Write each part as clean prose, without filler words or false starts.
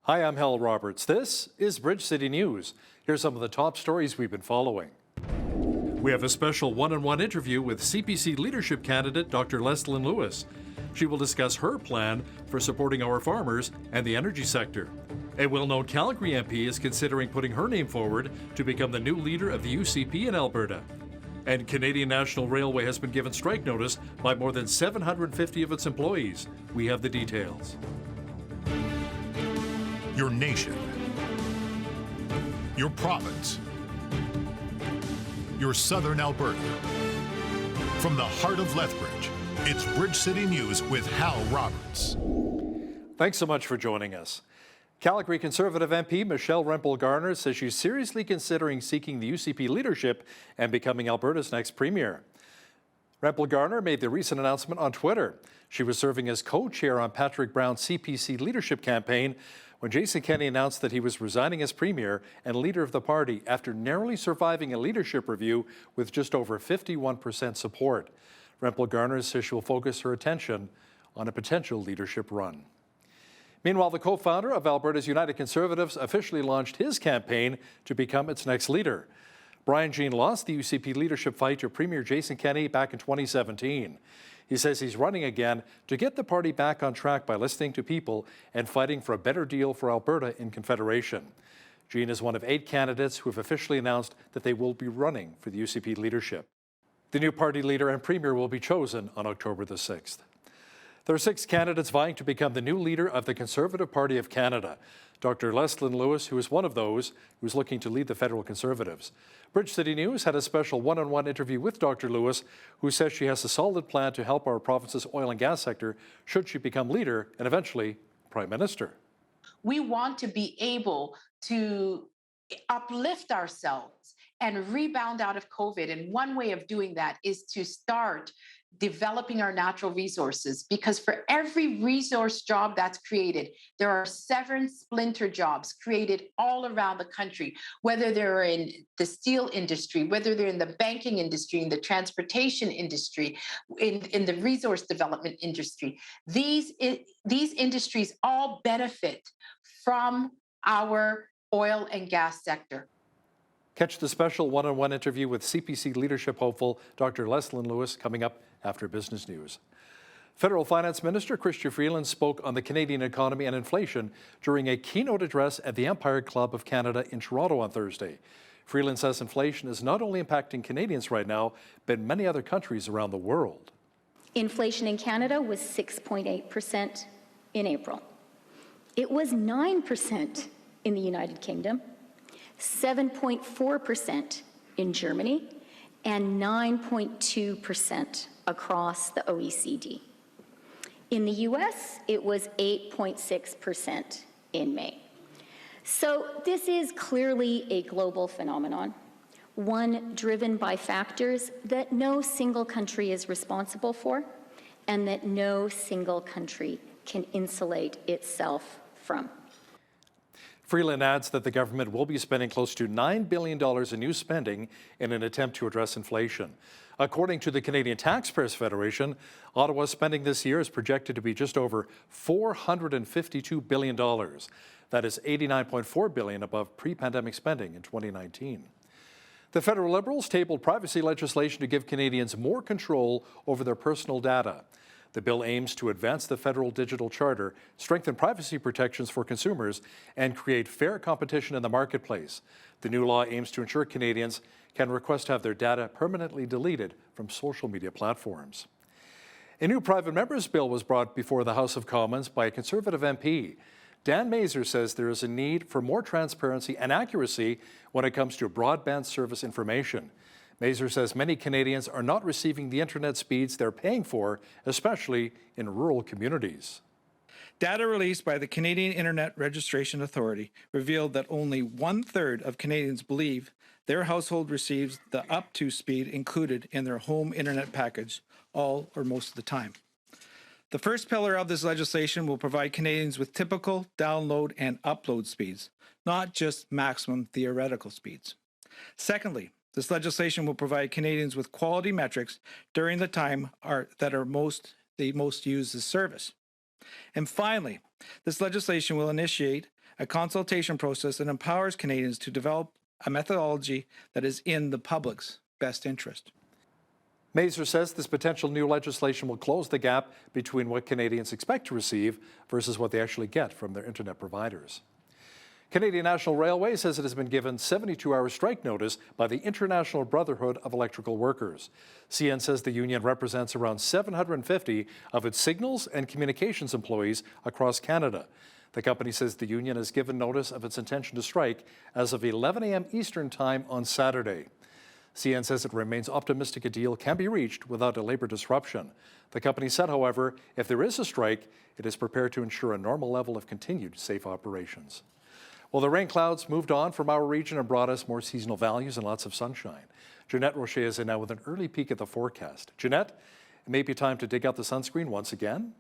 Hi, I'm Hal Roberts. This is Bridge City News. Here's some of the top stories we've been following. We have a special one-on-one interview with CPC leadership candidate Dr. Leslyn Lewis. She will discuss her plan for supporting our farmers and the energy sector. A well-known Calgary MP is considering putting her name forward to become the new leader of the UCP in Alberta. And Canadian National Railway has been given strike notice by more than 750 of its employees. We have the details. Your nation, your province, your southern Alberta. From the heart of Lethbridge, it's Bridge City News with Hal Roberts. Thanks so much for joining us. Calgary Conservative MP Michelle Rempel-Garner says she's seriously considering seeking the UCP leadership and becoming Alberta's next premier. Rempel-Garner made the recent announcement on Twitter. She was serving as co-chair on Patrick Brown's CPC leadership campaign when Jason Kenney announced that he was resigning as premier and leader of the party after narrowly surviving a leadership review with just over 51% support. Rempel-Garner says she will focus her attention on a potential leadership run. Meanwhile, the co-founder of Alberta's United Conservatives officially launched his campaign to become its next leader. Brian Jean lost the UCP leadership fight to Premier Jason Kenney back in 2017. He says he's running again to get the party back on track by listening to people and fighting for a better deal for Alberta in Confederation. Jean is one of 8 candidates who have officially announced that they will be running for the UCP leadership. The new party leader and premier will be chosen on October the 6th. There are 6 candidates vying to become the new leader of the Conservative Party of Canada. Dr. Leslyn Lewis, who is one of those who is looking to lead the federal Conservatives. Bridge City News had a special one-on-one interview with Dr. Lewis, who says she has a solid plan to help our province's oil and gas sector should she become leader and eventually Prime Minister. We want to be able to uplift ourselves and rebound out of COVID. And one way of doing that is to start developing our natural resources, because for every resource job that's created, there are 7 splinter jobs created all around the country, whether they're in the steel industry, whether they're in the banking industry, in the transportation industry, in the resource development industry. These industries all benefit from our oil and gas sector. Catch the special one-on-one interview with CPC leadership hopeful Dr. Leslyn Lewis coming up after Business News. Federal Finance Minister Chrystia Freeland spoke on the Canadian economy and inflation during a keynote address at the Empire Club of Canada in Toronto on Thursday. Freeland says inflation is not only impacting Canadians right now, but many other countries around the world. Inflation in Canada was 6.8% in April. It was 9% in the United Kingdom, 7.4% in Germany, and 9.2% across the OECD. In the US, it was 8.6% in May. So this is clearly a global phenomenon, one driven by factors that no single country is responsible for and that no single country can insulate itself from. Freeland adds that the government will be spending close to $9 billion in new spending in an attempt to address inflation. According to the Canadian Taxpayers Federation, Ottawa's spending this year is projected to be just over $452 billion. That is $89.4 billion above pre-pandemic spending in 2019. The federal Liberals tabled privacy legislation to give Canadians more control over their personal data. The bill aims to advance the federal digital charter, strengthen privacy protections for consumers, and create fair competition in the marketplace. The new law aims to ensure Canadians can request to have their data permanently deleted from social media platforms. A new private member's bill was brought before the House of Commons by a Conservative MP. Dan Mazur says there is a need for more transparency and accuracy when it comes to broadband service information. Mazur says many Canadians are not receiving the internet speeds they're paying for, especially in rural communities. Data released by the Canadian Internet Registration Authority revealed that only 1/3 of Canadians believe their household receives the up-to speed included in their home internet package, all or most of the time. The first pillar of this legislation will provide Canadians with typical download and upload speeds, not just maximum theoretical speeds. Secondly, this legislation will provide Canadians with quality metrics during the time they most use the service. And finally, this legislation will initiate a consultation process that empowers Canadians to develop a methodology that is in the public's best interest. Mazur says this potential new legislation will close the gap between what Canadians expect to receive versus what they actually get from their internet providers. Canadian National Railway says it has been given 72-hour strike notice by the International Brotherhood of Electrical Workers. CN says the union represents around 750 of its signals and communications employees across Canada. The company says the union has given notice of its intention to strike as of 11 a.m. Eastern Time on Saturday. CN says it remains optimistic a deal can be reached without a labor disruption. The company said, however, if there is a strike, it is prepared to ensure a normal level of continued safe operations. Well, the rain clouds moved on from our region and brought us more seasonal values and lots of sunshine. Jeanette Rocher is in now with an early peek at the forecast. Jeanette, it may be time to dig out the sunscreen once again.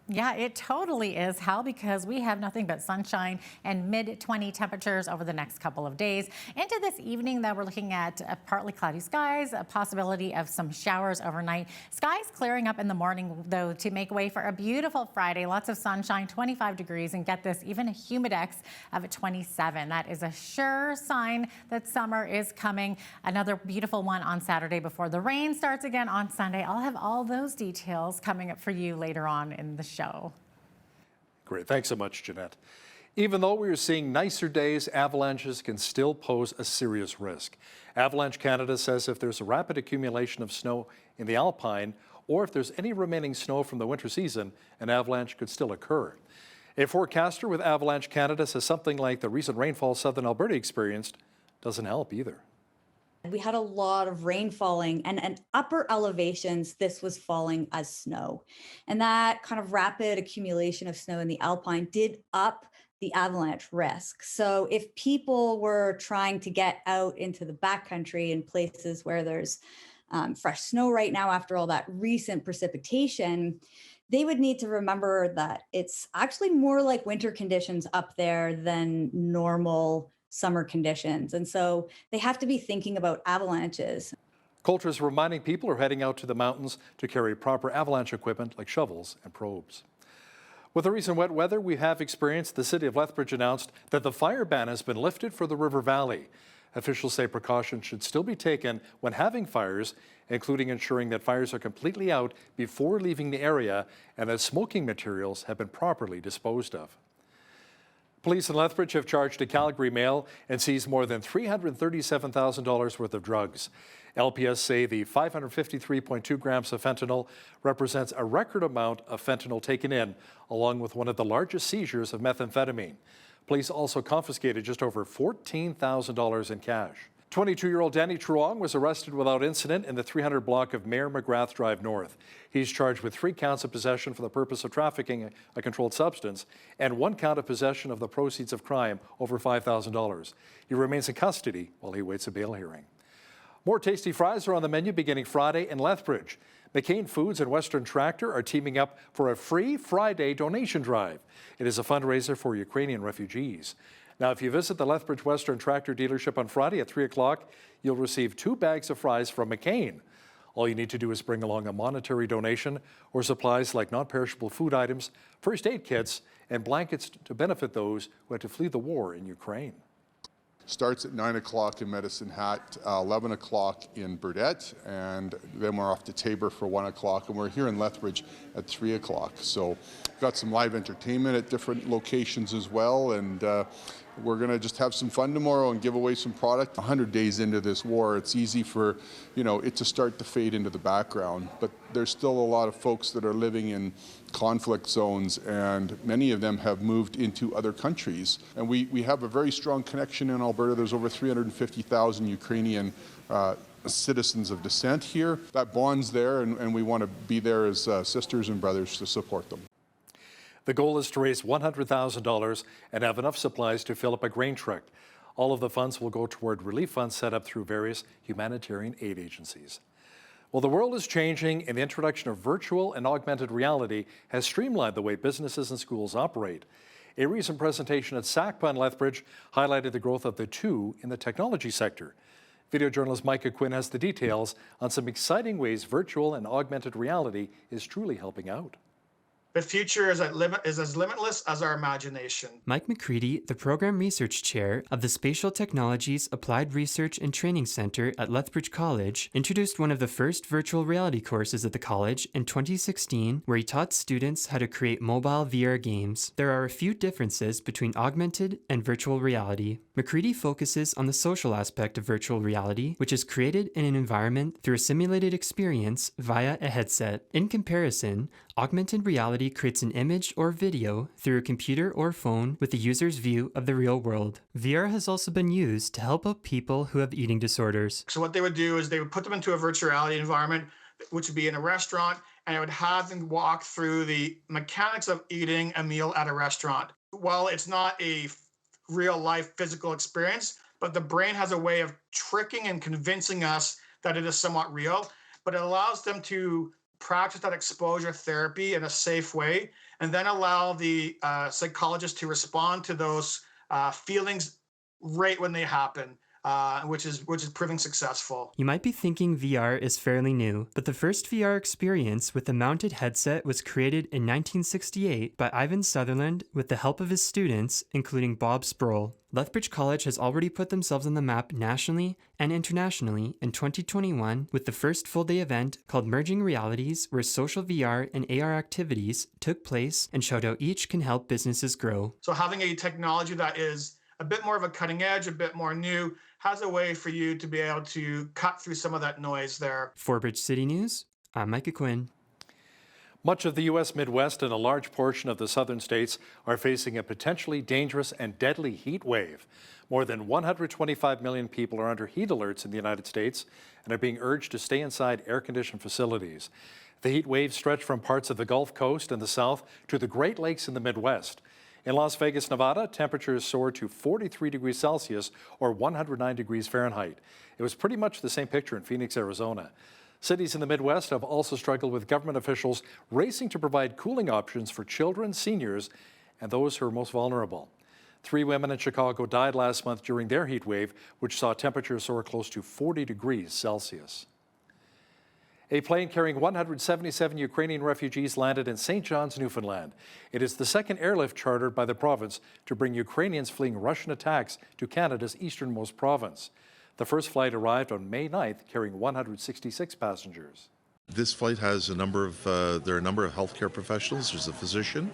Yeah, it totally is, Hal, because we have nothing but sunshine and mid-20 temperatures over the next couple of days. Into this evening, though, we're looking at partly cloudy skies, a possibility of some showers overnight. Skies clearing up in the morning, though, to make way for a beautiful Friday. Lots of sunshine, 25 degrees, and get this, even a humidex of 27. That is a sure sign that summer is coming. Another beautiful one on Saturday before the rain starts again on Sunday. I'll have all those details coming up for you later on in the show. Great. Thanks so much, Jeanette. Even though we are seeing nicer days, avalanches can still pose a serious risk. Avalanche Canada says if there's a rapid accumulation of snow in the Alpine, or if there's any remaining snow from the winter season, an avalanche could still occur. A forecaster with Avalanche Canada says something like the recent rainfall southern Alberta experienced doesn't help either. We had a lot of rain falling, and upper elevations, this was falling as snow. And that kind of rapid accumulation of snow in the Alpine did up the avalanche risk. So if people were trying to get out into the backcountry in places where there's fresh snow right now after all that recent precipitation, they would need to remember that it's actually more like winter conditions up there than normal summer conditions. And so they have to be thinking about avalanches. Coulter is reminding people who are heading out to the mountains to carry proper avalanche equipment like shovels and probes. With the recent wet weather we have experienced, the city of Lethbridge announced that the fire ban has been lifted for the River Valley. Officials say precautions should still be taken when having fires, including ensuring that fires are completely out before leaving the area and that smoking materials have been properly disposed of. Police in Lethbridge have charged a Calgary male and seized more than $337,000 worth of drugs. LPS say the 553.2 grams of fentanyl represents a record amount of fentanyl taken in, along with one of the largest seizures of methamphetamine. Police also confiscated just over $14,000 in cash. 22-year-old Danny Truong was arrested without incident in the 300 block of Mayor McGrath Drive North. He's charged with 3 counts of possession for the purpose of trafficking a controlled substance and 1 count of possession of the proceeds of crime over $5,000. He remains in custody while he awaits a bail hearing. More tasty fries are on the menu beginning Friday in Lethbridge. McCain Foods and Western Tractor are teaming up for a free Friday donation drive. It is a fundraiser for Ukrainian refugees. Now, if you visit the Lethbridge Western Tractor dealership on Friday at 3 o'clock, you'll receive 2 bags of fries from McCain. All you need to do is bring along a monetary donation or supplies like non-perishable food items, first aid kits, and blankets to benefit those who had to flee the war in Ukraine. Starts at 9 o'clock in Medicine Hat, 11 o'clock in Burdett, and then we're off to Tabor for 1 o'clock, and we're here in Lethbridge at 3 o'clock. So we've got some live entertainment at different locations as well, and we're going to just have some fun tomorrow and give away some product. 100 days into this war, it's easy for, it to start to fade into the background, but there's still a lot of folks that are living in conflict zones, and many of them have moved into other countries. And we have a very strong connection in Alberta. There's over 350,000 Ukrainian citizens of descent here. That bond's there, and we want to be there as sisters and brothers to support them. The goal is to raise $100,000 and have enough supplies to fill up a grain truck. All of the funds will go toward relief funds set up through various humanitarian aid agencies. Well, the world is changing, and the introduction of virtual and augmented reality has streamlined the way businesses and schools operate. A recent presentation at SACPA in Lethbridge highlighted the growth of the two in the technology sector. Video journalist Micah Quinn has the details on some exciting ways virtual and augmented reality is truly helping out. The future is as limitless as our imagination. Mike McCready, the Program Research Chair of the Spatial Technologies Applied Research and Training Center at Lethbridge College, introduced one of the first virtual reality courses at the college in 2016, where he taught students how to create mobile VR games. There are a few differences between augmented and virtual reality. McCready focuses on the social aspect of virtual reality, which is created in an environment through a simulated experience via a headset. In comparison, augmented reality creates an image or video through a computer or phone with the user's view of the real world. VR has also been used to help out people who have eating disorders. So what they would do is they would put them into a virtual reality environment, which would be in a restaurant, and it would have them walk through the mechanics of eating a meal at a restaurant. While it's not a real life physical experience, but the brain has a way of tricking and convincing us that it is somewhat real, but it allows them to practice that exposure therapy in a safe way, and then allow the psychologist to respond to those feelings right when they happen, which is proving successful. You might be thinking VR is fairly new, but the first VR experience with a mounted headset was created in 1968 by Ivan Sutherland with the help of his students, including Bob Sproul. Lethbridge College has already put themselves on the map nationally and internationally in 2021 with the first full-day event called Merging Realities, where social VR and AR activities took place and showed how each can help businesses grow. So having a technology that is a bit more of a cutting edge, a bit more new, has a way for you to be able to cut through some of that noise there. For Bridge City News, I'm Micah Quinn. Much of the U.S. Midwest and a large portion of the southern states are facing a potentially dangerous and deadly heat wave. More than 125 million people are under heat alerts in the United States and are being urged to stay inside air-conditioned facilities. The heat waves stretch from parts of the Gulf Coast and the South to the Great Lakes in the Midwest. In Las Vegas, Nevada, temperatures soared to 43 degrees Celsius or 109 degrees Fahrenheit. It was pretty much the same picture in Phoenix, Arizona. Cities in the Midwest have also struggled with government officials racing to provide cooling options for children, seniors, and those who are most vulnerable. 3 women in Chicago died last month during their heat wave, which saw temperatures soar close to 40 degrees Celsius. A plane carrying 177 Ukrainian refugees landed in St. John's, Newfoundland. It is the second airlift chartered by the province to bring Ukrainians fleeing Russian attacks to Canada's easternmost province. The first flight arrived on May 9th, carrying 166 passengers. This flight has there are a number of healthcare professionals. There's a physician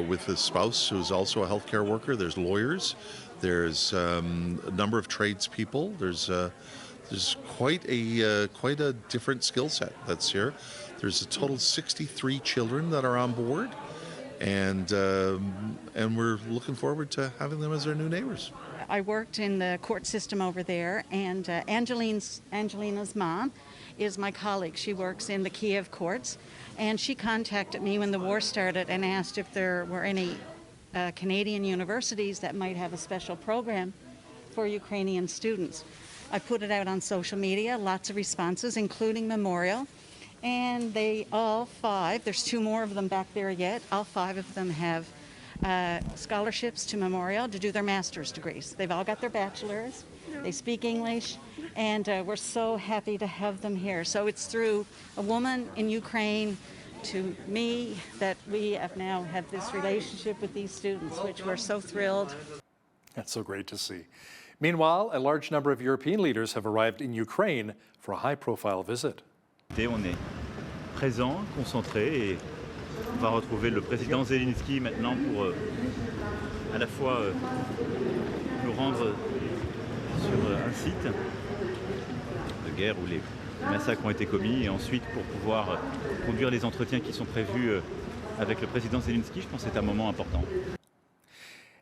with his spouse who's also a healthcare worker. There's lawyers. There's a number of tradespeople. There's quite a different skill set that's here. There's a total of 63 children that are on board, and we're looking forward to having them as our new neighbors. I worked in the court system over there, and Angelina's mom is my colleague. She works in the Kiev courts, and she contacted me when the war started and asked if there were any Canadian universities that might have a special program for Ukrainian students. I put it out on social media, lots of responses, including Memorial, and they all 5, there's 2 more of them back there yet, all 5 of them have scholarships to Memorial to do their master's degrees. They've all got their bachelor's, they speak English, and we're so happy to have them here. So it's through a woman in Ukraine to me that we have now have this relationship with these students, which we're so thrilled. That's so great to see. Meanwhile, a large number of European leaders have arrived in Ukraine for a high-profile visit. On est présent, concentré, et on va retrouver le président Zelensky maintenant pour à la fois nous rendre sur un site de guerre où les massacres ont été commis, et ensuite pour pouvoir conduire les entretiens qui sont prévus avec le président Zelensky. Je pense que c'est un moment important.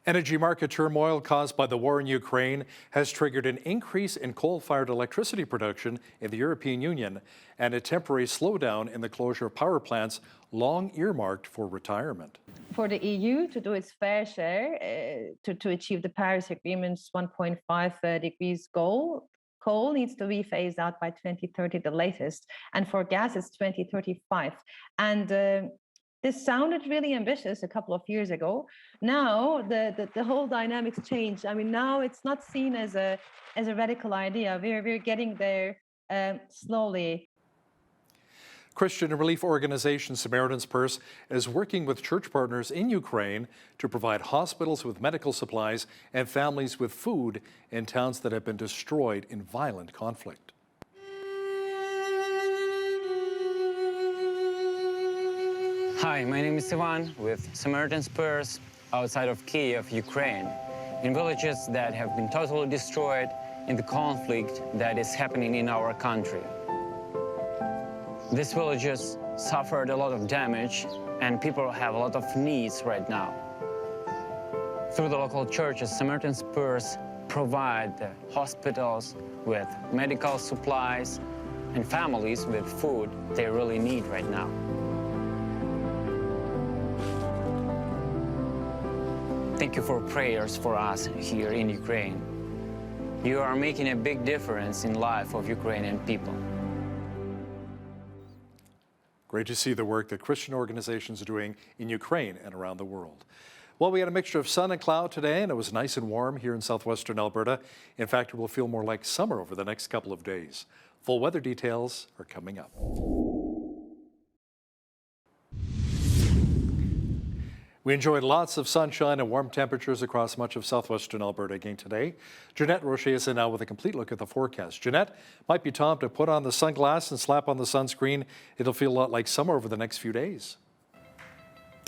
Energy market turmoil caused by the war in Ukraine has triggered an increase in coal-fired electricity production in the European Union and a temporary slowdown in the closure of power plants long earmarked for retirement. For the EU to do its fair share to achieve the Paris Agreement's 1.5 degrees goal, coal needs to be phased out by 2030 the latest, and for gas it's 2035. And this sounded really ambitious a couple of years ago. Now the whole dynamics changed. I mean, now it's not seen as a radical idea. We're getting there slowly. Christian relief organization Samaritan's Purse is working with church partners in Ukraine to provide hospitals with medical supplies and families with food in towns that have been destroyed in violent conflict. Hi, my name is Ivan with Samaritan's Purse outside of Kiev, Ukraine, in villages that have been totally destroyed in the conflict that is happening in our country. These villages suffered a lot of damage and people have a lot of needs right now. Through the local churches, Samaritan's Purse provide the hospitals with medical supplies and families with food they really need right now. Thank you for prayers for us here in Ukraine. You are making a big difference in the life of Ukrainian people. Great to see the work that Christian organizations are doing in Ukraine and around the world. Well, we had a mixture of sun and cloud today, and it was nice and warm here in southwestern Alberta. In fact, it will feel more like summer over the next couple of days. Full weather details are coming up. We enjoyed lots of sunshine and warm temperatures across much of southwestern Alberta again today. Jeanette Roche is in now with a complete look at the forecast. Jeanette, might be time to put on the sunglasses and slap on the sunscreen. It'll feel a lot like summer over the next few days.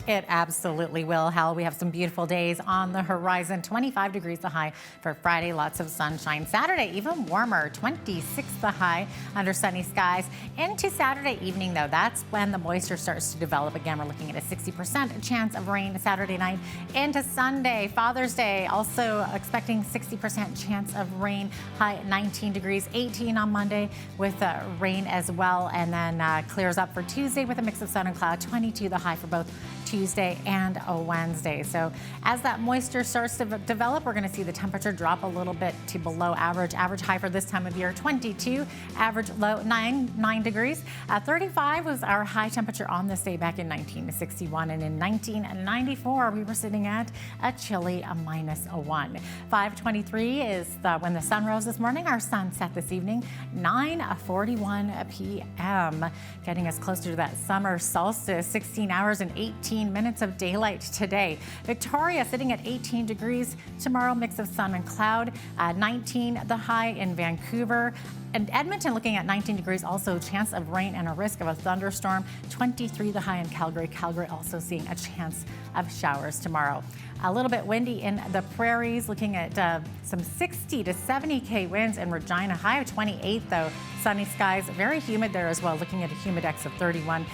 It absolutely will, Hal. We have some beautiful days on the horizon. 25 degrees the high for Friday, lots of sunshine. Saturday, even warmer, 26 the high under sunny skies. Into Saturday evening, though, that's when the moisture starts to develop again. We're looking at a 60% chance of rain Saturday night. Into Sunday, Father's Day, also expecting 60% chance of rain. High at 19 degrees, 18 on Monday with rain as well. And then clears up for Tuesday with a mix of sun and cloud. 22 the high for both Tuesday and a Wednesday. So as that moisture starts to develop, we're going to see the temperature drop a little bit to below average. Average high for this time of year, 22. Average low, 9 degrees. 35 was our high temperature on this day back in 1961. And in 1994, we were sitting at a chilly -1. 5:23 is when the sun rose this morning. Our sun set this evening, 9:41 p.m. Getting us closer to that summer solstice, 16 hours and 18 minutes of daylight today. Victoria sitting at 18 degrees. Tomorrow, mix of sun and cloud. 19 the high in Vancouver. And Edmonton looking at 19 degrees, also chance of rain and a risk of a thunderstorm. 23 the high in Calgary. Calgary also seeing a chance of showers tomorrow. A little bit windy in the prairies, looking at some 60 to 70 winds in Regina. High of 28 though. Sunny skies, very humid there as well, looking at a humidex of 31.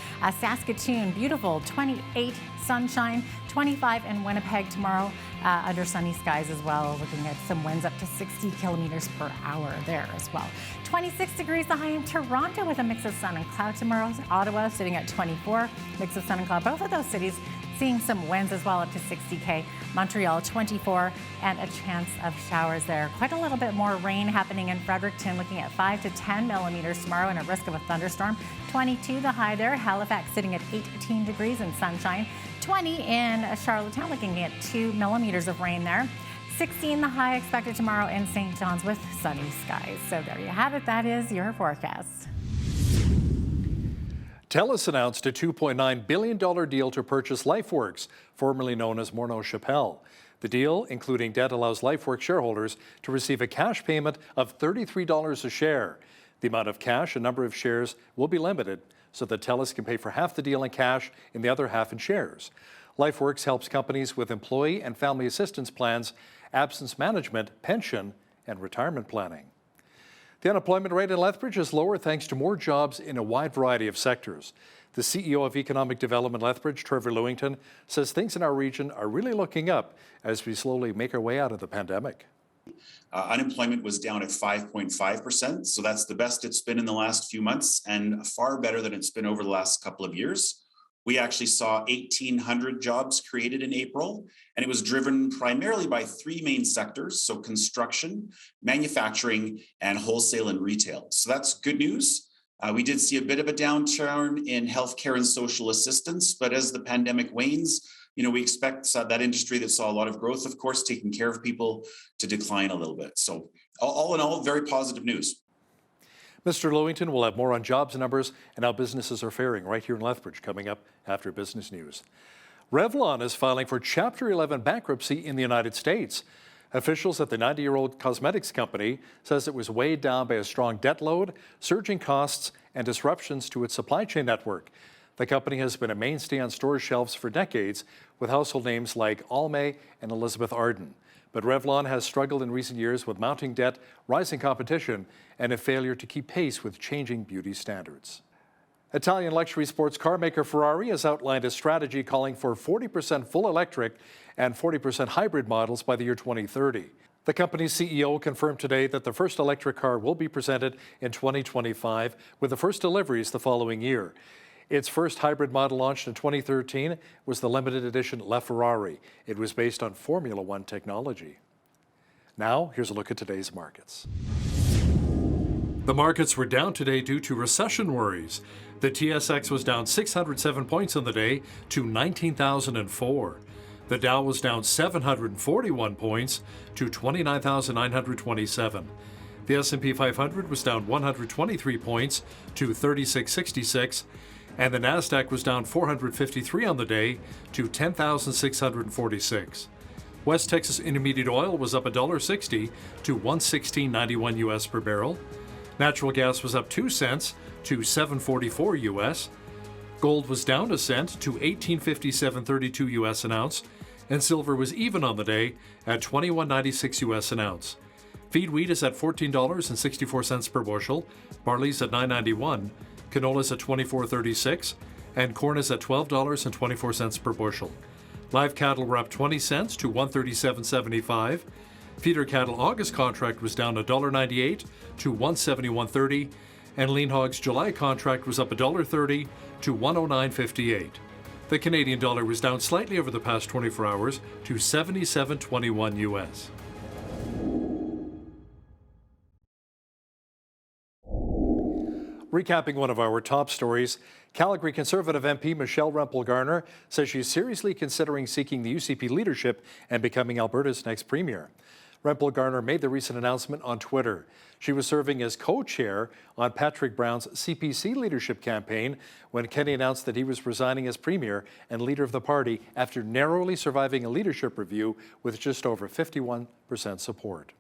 Saskatoon, beautiful, 28 sunshine, 25 in Winnipeg tomorrow, under sunny skies as well, looking at some winds up to 60 kilometers per hour there as well. 26 degrees the high in Toronto with a mix of sun and cloud tomorrow. Ottawa sitting at 24, mix of sun and cloud. Both of those cities seeing some winds as well up to 60 Montreal 24 and a chance of showers there. Quite a little bit more rain happening in Fredericton, looking at 5 to 10 millimeters tomorrow and a risk of a thunderstorm. 22 the high there. Halifax sitting at 18 degrees in sunshine. 20 in Charlottetown, looking at 2 millimeters of rain there. 16 the high expected tomorrow in St. John's with sunny skies. So there you have it. That is your forecast. TELUS announced a $2.9 billion deal to purchase LifeWorks, formerly known as Morneau Chappell. The deal, including debt, allows LifeWorks shareholders to receive a cash payment of $33 a share. The amount of cash and number of shares will be limited so that TELUS can pay for half the deal in cash and the other half in shares. LifeWorks helps companies with employee and family assistance plans, absence management, pension, and retirement planning. The unemployment rate in Lethbridge is lower thanks to more jobs in a wide variety of sectors. The CEO of Economic Development Lethbridge, Trevor Lewington, says things in our region are really looking up as we slowly make our way out of the pandemic. Unemployment was down at 5.5%, so that's the best it's been in the last few months and far better than it's been over the last couple of years. We actually saw 1,800 jobs created in April, and it was driven primarily by 3 main sectors, so construction, manufacturing, and wholesale and retail. So that's good news. We did see a bit of a downturn in healthcare and social assistance, but as the pandemic wanes, we expect that industry that saw a lot of growth, of course, taking care of people, to decline a little bit. So all in all, very positive news. Mr. Lewington will have more on jobs numbers and how businesses are faring right here in Lethbridge coming up after business news. Revlon is filing for Chapter 11 bankruptcy in the United States. Officials at the 90-year-old cosmetics company says it was weighed down by a strong debt load, surging costs, and disruptions to its supply chain network. The company has been a mainstay on store shelves for decades with household names like Almay and Elizabeth Arden. But Revlon has struggled in recent years with mounting debt, rising competition, and a failure to keep pace with changing beauty standards. Italian luxury sports car maker Ferrari has outlined a strategy calling for 40% full electric and 40% hybrid models by the year 2030. The company's CEO confirmed today that the first electric car will be presented in 2025, with the first deliveries the following year. Its first hybrid model launched in 2013 was the limited edition LaFerrari. It was based on Formula One technology. Now, here's a look at today's markets. The markets were down today due to recession worries. The TSX was down 607 points on the day to 19,004. The Dow was down 741 points to 29,927. The S&P 500 was down 123 points to 3666, and the Nasdaq was down 453 on the day to 10,646. West Texas Intermediate Oil was up $1.60 to $116.91 US per barrel. Natural gas was up 2 cents to $7.44 US. Gold was down a cent to $18.5732 US an ounce, and silver was even on the day at $21.96 US an ounce. Feed wheat is at $14.64 per bushel, barley's at $9.91, canola's at $24.36, and corn is at $12.24 per bushel. Live cattle were up 20 cents to $137.75. Feeder cattle August contract was down $1.98 to $171.30, and lean hogs July contract was up $1.30 to $109.58. The Canadian dollar was down slightly over the past 24 hours to 77.21 US. Recapping one of our top stories, Calgary Conservative MP Michelle Rempel-Garner says she's seriously considering seeking the UCP leadership and becoming Alberta's next premier. Rempel-Garner made the recent announcement on Twitter. She was serving as co-chair on Patrick Brown's CPC leadership campaign when Kenny announced that he was resigning as premier and leader of the party after narrowly surviving a leadership review with just over 51% support.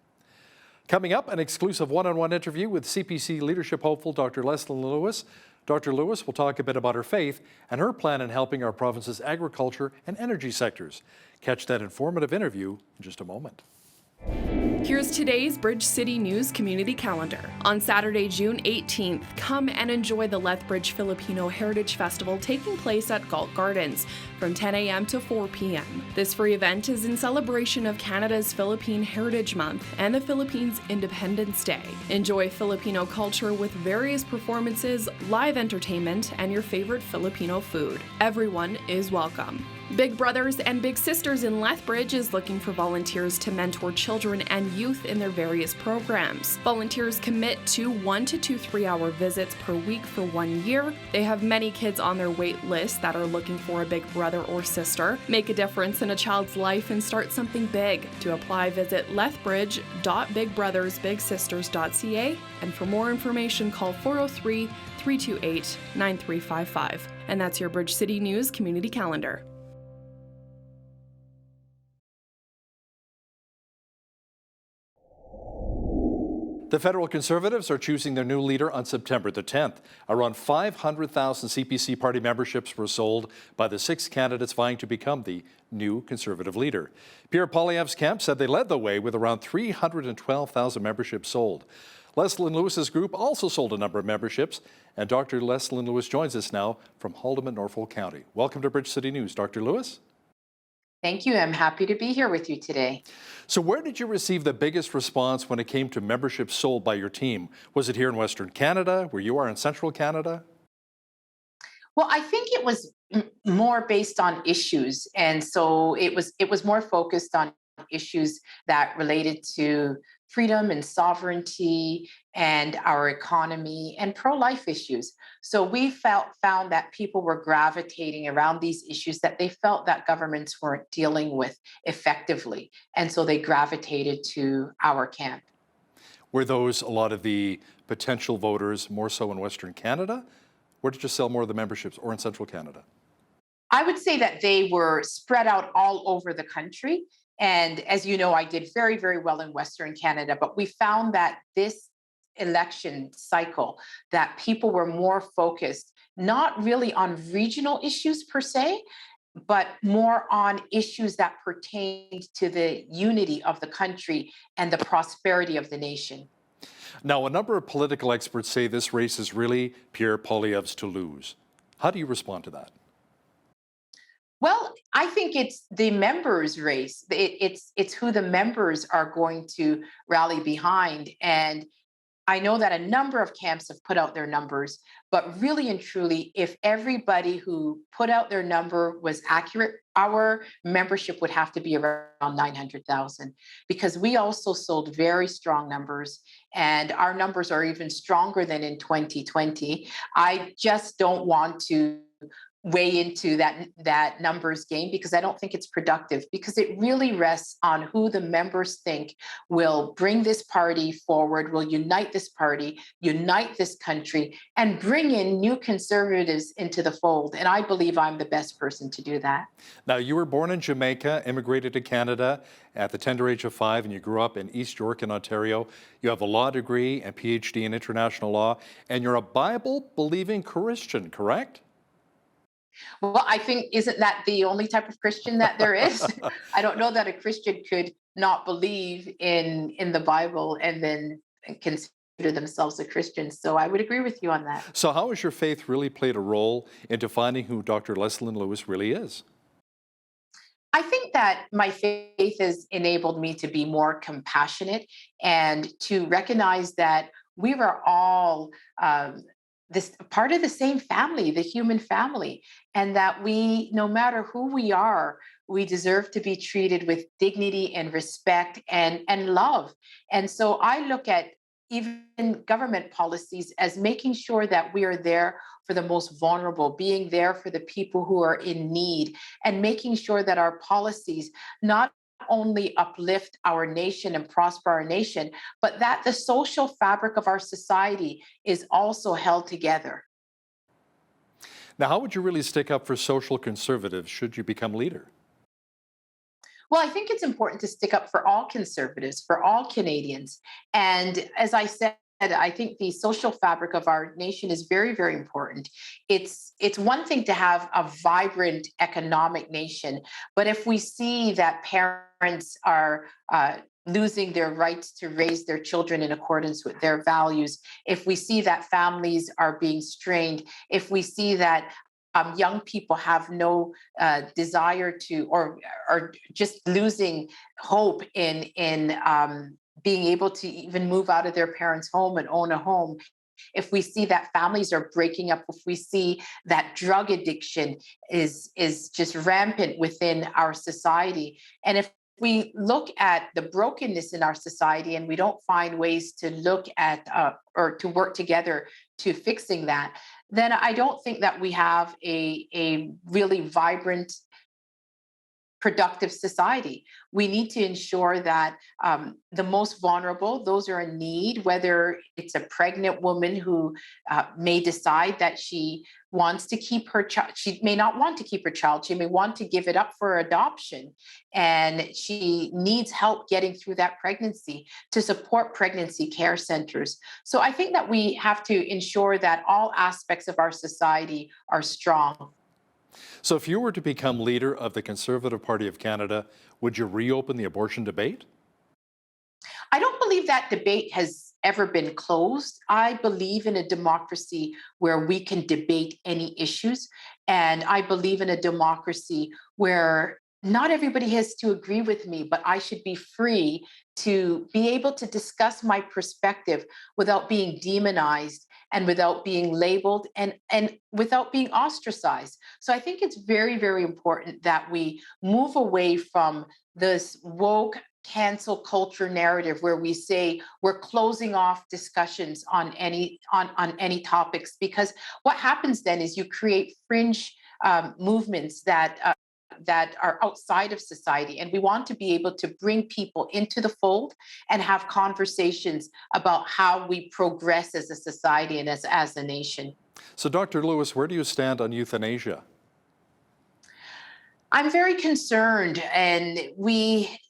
Coming up, an exclusive one-on-one interview with CPC leadership hopeful Dr. Leslie Lewis. Dr. Lewis will talk a bit about her faith and her plan in helping our province's agriculture and energy sectors. Catch that informative interview in just a moment. Here's today's Bridge City News Community Calendar. On Saturday, June 18th, come and enjoy the Lethbridge Filipino Heritage Festival taking place at Galt Gardens from 10 a.m. to 4 p.m. This free event is in celebration of Canada's Philippine Heritage Month and the Philippines' Independence Day. Enjoy Filipino culture with various performances, live entertainment, and your favorite Filipino food. Everyone is welcome. Big Brothers and Big Sisters in Lethbridge is looking for volunteers to mentor children and youth in their various programs. Volunteers commit to 1 to 2 3-hour visits per week for 1 year. They have many kids on their wait list that are looking for a big brother or sister. Make a difference in a child's life and start something big. To apply, visit lethbridge.bigbrothersbigsisters.ca, and for more information, call 403-328-9355. And that's your Bridge City News Community Calendar. The federal Conservatives are choosing their new leader on September the 10th. Around 500,000 CPC party memberships were sold by the 6 candidates vying to become the new Conservative leader. Pierre Poilievre's camp said they led the way with around 312,000 memberships sold. Leslyn Lewis's group also sold a number of memberships, and Dr. Leslyn Lewis joins us now from Haldimand, Norfolk County. Welcome to Bridge City News, Dr. Lewis. Thank you. I'm happy to be here with you today. So where did you receive the biggest response when it came to memberships sold by your team? Was it here in Western Canada, where you are in Central Canada? Well, I think it was more based on issues. And so it was more focused on issues that related to freedom and sovereignty and our economy and pro-life issues. So we found that people were gravitating around these issues that they felt that governments weren't dealing with effectively. And so they gravitated to our camp. Were those a lot of the potential voters more so in Western Canada? Where did you sell more of the memberships, or in Central Canada? I would say that they were spread out all over the country. And as you know, I did very, very well in Western Canada, but we found that this election cycle, that people were more focused, not really on regional issues per se, but more on issues that pertained to the unity of the country and the prosperity of the nation. Now, a number of political experts say this race is really Pierre Poilievre's to lose. How do you respond to that? Well, I think it's the members' race. It's who the members are going to rally behind. And I know that a number of camps have put out their numbers, but really and truly, if everybody who put out their number was accurate, our membership would have to be around 900,000, because we also sold very strong numbers, and our numbers are even stronger than in 2020. I just don't want to weigh into that numbers game, because I don't think it's productive, because it really rests on who the members think will bring this party forward, will unite this party, unite this country, and bring in new conservatives into the fold. And I believe I'm the best person to do that. Now, you were born in Jamaica, immigrated to Canada at the tender age of 5, and you grew up in East York in Ontario. You have a law degree and PhD in international law, and you're a Bible-believing Christian, correct? Well, I think, isn't that the only type of Christian that there is? I don't know that a Christian could not believe in the Bible and then consider themselves a Christian. So I would agree with you on that. So how has your faith really played a role in defining who Dr. Leslyn Lewis really is? I think that my faith has enabled me to be more compassionate and to recognize that we were all this part of the same family, the human family, and that we, no matter who we are, we deserve to be treated with dignity and respect and love. And so I look at even government policies as making sure that we are there for the most vulnerable, being there for the people who are in need, and making sure that our policies not only uplift our nation and prosper our nation, but that the social fabric of our society is also held together. Now, how would you really stick up for social conservatives should you become leader? Well, I think it's important to stick up for all conservatives, for all Canadians. And as I said, I think the social fabric of our nation is very, very important. It's one thing to have a vibrant economic nation, but if we see that parents are losing their rights to raise their children in accordance with their values, if we see that families are being strained, if we see that young people have no desire to, or just losing hope in being able to even move out of their parents' home and own a home, if we see that families are breaking up, if we see that drug addiction is just rampant within our society, and if we look at the brokenness in our society and we don't find ways to look at or to work together to fixing that, then I don't think that we have a really vibrant, productive society. We need to ensure that the most vulnerable, those who are in need, whether it's a pregnant woman who may decide that she wants to keep her child, she may not want to keep her child, she may want to give it up for adoption, and she needs help getting through that pregnancy, to support pregnancy care centers. So I think that we have to ensure that all aspects of our society are strong. So if you were to become leader of the Conservative Party of Canada, would you reopen the abortion debate? I don't believe that debate has ever been closed. I believe in a democracy where we can debate any issues. And I believe in a democracy where not everybody has to agree with me, but I should be free to be able to discuss my perspective without being demonized and without being labeled and without being ostracized. So I think it's very, very important that we move away from this woke cancel culture narrative where we say we're closing off discussions on any topics, because what happens then is you create fringe movements that that are outside of society. And we want to be able to bring people into the fold and have conversations about how we progress as a society and as a nation. So, Dr. Lewis, where do you stand on euthanasia? I'm very concerned. And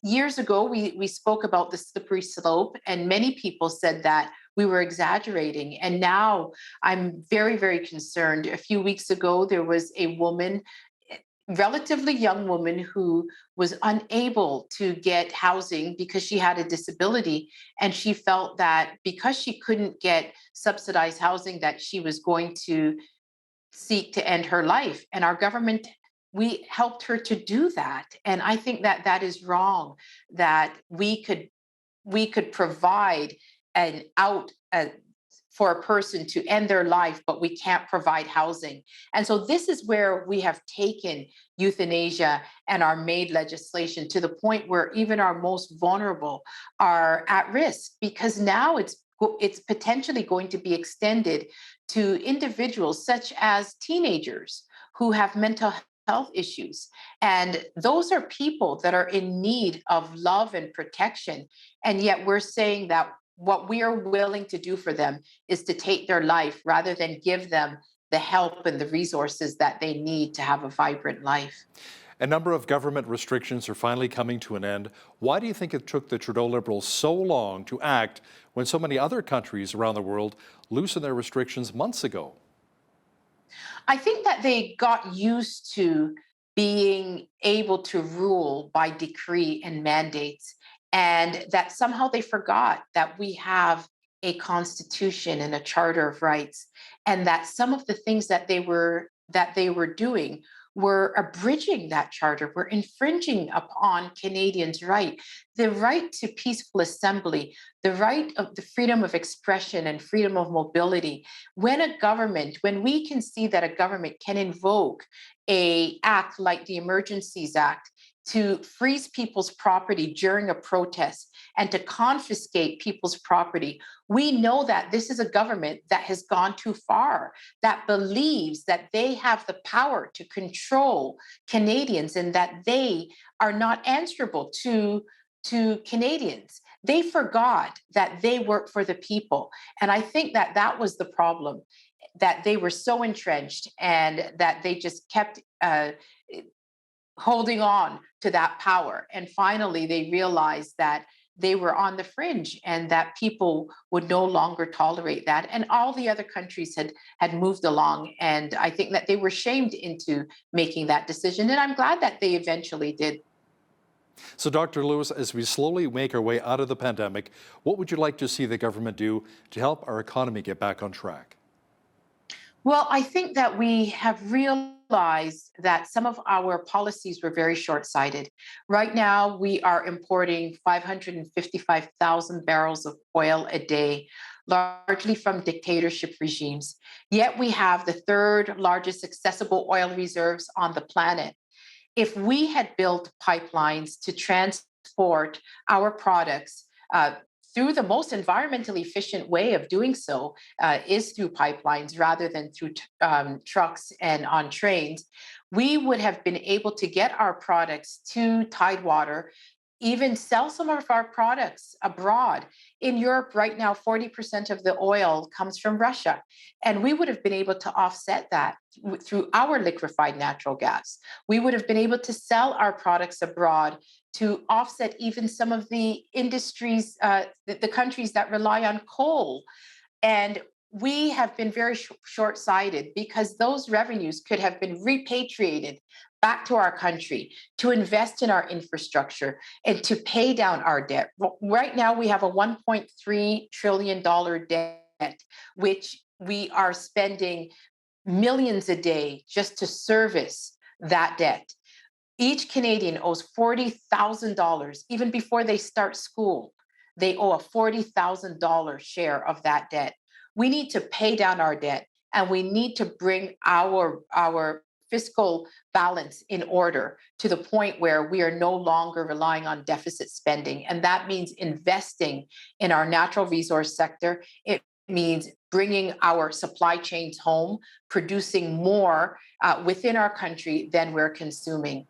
years ago, we spoke about the slippery slope, and many people said that we were exaggerating. And now I'm very, very concerned. A few weeks ago, there was a woman, relatively young woman, who was unable to get housing because she had a disability. And she felt that because she couldn't get subsidized housing, that she was going to seek to end her life. And our government, we helped her to do that. And I think that that is wrong, that we could provide an out for a person to end their life, but we can't provide housing. And so this is where we have taken euthanasia and our MAID legislation to the point where even our most vulnerable are at risk, because now it's potentially going to be extended to individuals such as teenagers who have mental health issues. And those are people that are in need of love and protection. And yet we're saying that what we are willing to do for them is to take their life rather than give them the help and the resources that they need to have a vibrant life. A number of government restrictions are finally coming to an end. Why do you think it took the Trudeau Liberals so long to act when so many other countries around the world loosened their restrictions months ago? I think that they got used to being able to rule by decree and mandates, and that somehow they forgot that we have a constitution and a charter of rights, and that some of the things that they were doing were abridging that charter, were infringing upon Canadians' the right to peaceful assembly, the right of the freedom of expression and freedom of mobility. When we can see that a government can invoke a act like the Emergencies Act to freeze people's property during a protest and to confiscate people's property, we know that this is a government that has gone too far, that believes that they have the power to control Canadians and that they are not answerable to Canadians. They forgot that they work for the people. And I think that that was the problem, that they were so entrenched and that they just kept holding on to that power. And finally, they realized that they were on the fringe and that people would no longer tolerate that. And all the other countries had moved along. And I think that they were shamed into making that decision. And I'm glad that they eventually did. So, Dr. Lewis, as we slowly make our way out of the pandemic, what would you like to see the government do to help our economy get back on track? Well, I think that we have realized that some of our policies were very short-sighted. Right now, we are importing 555,000 barrels of oil a day, largely from dictatorship regimes. Yet we have the third largest accessible oil reserves on the planet. If we had built pipelines to transport our products through the most environmentally efficient way of doing so is through pipelines rather than through trucks and on trains, we would have been able to get our products to Tidewater, even sell some of our products abroad. In Europe right now, 40% of the oil comes from Russia. And we would have been able to offset that through our liquefied natural gas. We would have been able to sell our products abroad to offset even some of the industries, the countries that rely on coal. And we have been very short-sighted because those revenues could have been repatriated back to our country to invest in our infrastructure and to pay down our debt. Right now, we have a $1.3 trillion debt, which we are spending millions a day just to service that debt. Each Canadian owes $40,000. Even before they start school, they owe a $40,000 share of that debt. We need to pay down our debt, and we need to bring our fiscal balance in order to the point where we are no longer relying on deficit spending. And that means investing in our natural resource sector. It means bringing our supply chains home, producing more within our country than we're consuming.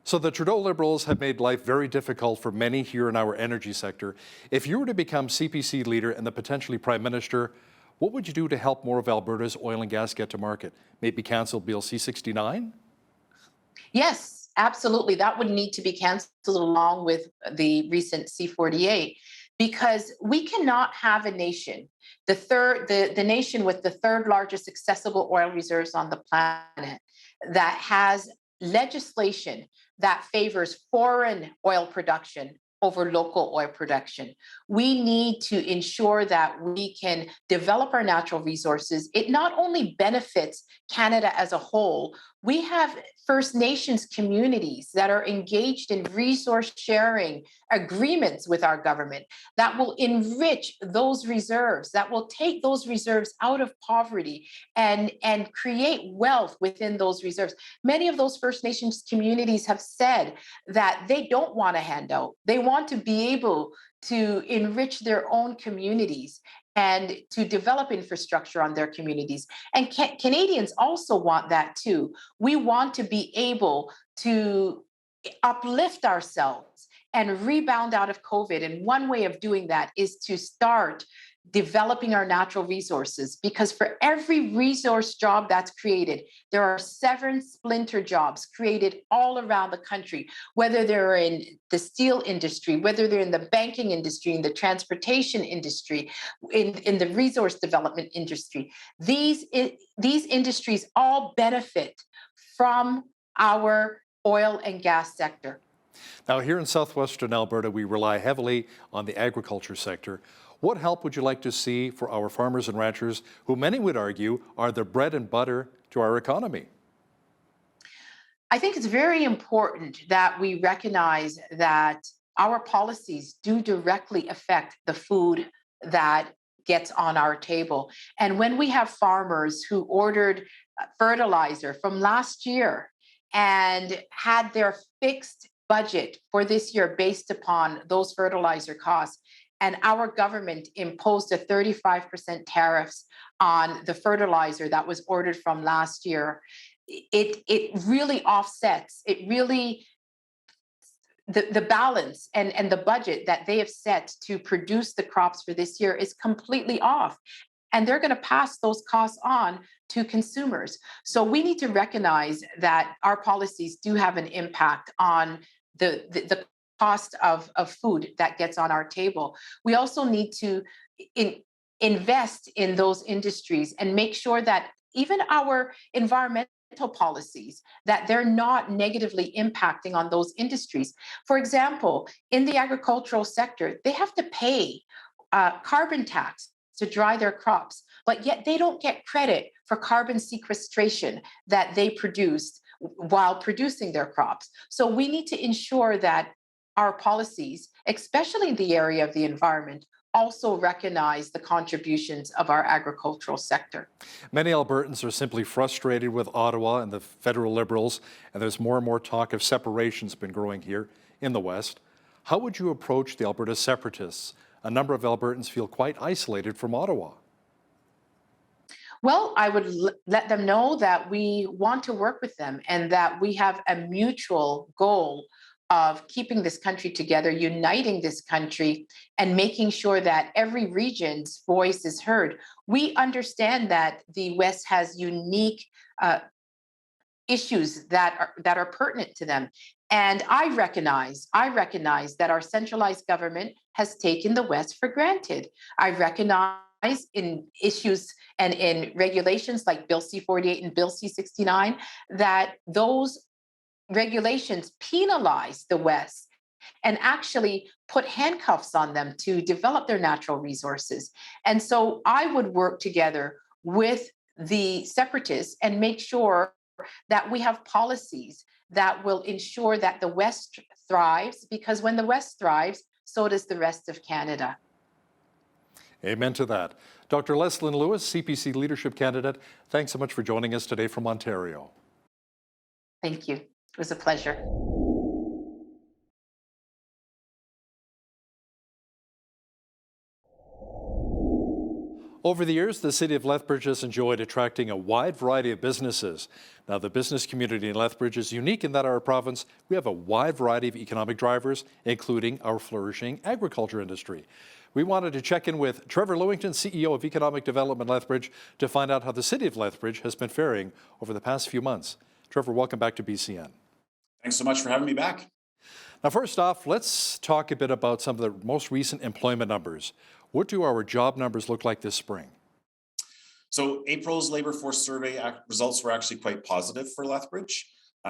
So the Trudeau Liberals have made life very difficult for many here in our energy sector. If you were to become CPC leader and the potentially Prime Minister, what would you do to help more of Alberta's oil and gas get to market? Maybe cancel Bill C-69? Yes, absolutely. That would need to be canceled along with the recent C-48, because we cannot have a nation, the nation with the third largest accessible oil reserves on the planet, that has legislation that favors foreign oil production over local oil production. We need to ensure that we can develop our natural resources. It not only benefits Canada as a whole, we have First Nations communities that are engaged in resource sharing agreements with our government that will enrich those reserves, that will take those reserves out of poverty and create wealth within those reserves. Many of those First Nations communities have said that they don't want a handout. They want to be able to enrich their own communities and to develop infrastructure on their communities. And Canadians also want that too. We want to be able to uplift ourselves and rebound out of COVID. And one way of doing that is to start developing our natural resources, because for every resource job that's created, there are 7 splinter jobs created all around the country, whether they're in the steel industry, whether they're in the banking industry, in the transportation industry, in the resource development industry. These industries all benefit from our oil and gas sector. Now, here in southwestern Alberta, we rely heavily on the agriculture sector. What help would you like to see for our farmers and ranchers, who many would argue are the bread and butter to our economy? I think it's very important that we recognize that our policies do directly affect the food that gets on our table. And when we have farmers who ordered fertilizer from last year and had their fixed budget for this year based upon those fertilizer costs, and our government imposed a 35% tariffs on the fertilizer that was ordered from last year, it really offsets, the balance and the budget that they have set to produce the crops for this year is completely off. And they're going to pass those costs on to consumers. So we need to recognize that our policies do have an impact on the cost of food that gets on our table. We also need to invest in those industries and make sure that even our environmental policies, that they're not negatively impacting on those industries. For example, in the agricultural sector, they have to pay carbon tax to dry their crops, but yet they don't get credit for carbon sequestration that they produced while producing their crops. So we need to ensure that our policies, especially in the area of the environment, also recognize the contributions of our agricultural sector. Many Albertans are simply frustrated with Ottawa and the federal Liberals, and there's more and more talk of separation's been growing here in the West. How would you approach the Alberta separatists? A number of Albertans feel quite isolated from Ottawa. Well, I would let them know that we want to work with them and that we have a mutual goal of keeping this country together, uniting this country, and making sure that every region's voice is heard. We understand that the West has unique issues that are pertinent to them. And I recognize that our centralized government has taken the West for granted. I recognize in issues and in regulations like Bill C-48 and Bill C-69 that those regulations penalize the West and actually put handcuffs on them to develop their natural resources. And so I would work together with the separatists and make sure that we have policies that will ensure that the West thrives, because when the West thrives, so does the rest of Canada. Amen to that. Dr. Leslyn Lewis, CPC leadership candidate, thanks so much for joining us today from Ontario. Thank you. It was a pleasure. Over the years, the city of Lethbridge has enjoyed attracting a wide variety of businesses. Now, the business community in Lethbridge is unique in that our province, we have a wide variety of economic drivers, including our flourishing agriculture industry. We wanted to check in with Trevor Lewington, CEO of Economic Development Lethbridge, to find out how the city of Lethbridge has been faring over the past few months. Trevor, welcome back to BCN. Thanks so much for having me back. Now, first off, let's talk a bit about some of the most recent employment numbers. What do our job numbers look like this spring? So April's labor force survey results were actually quite positive for Lethbridge.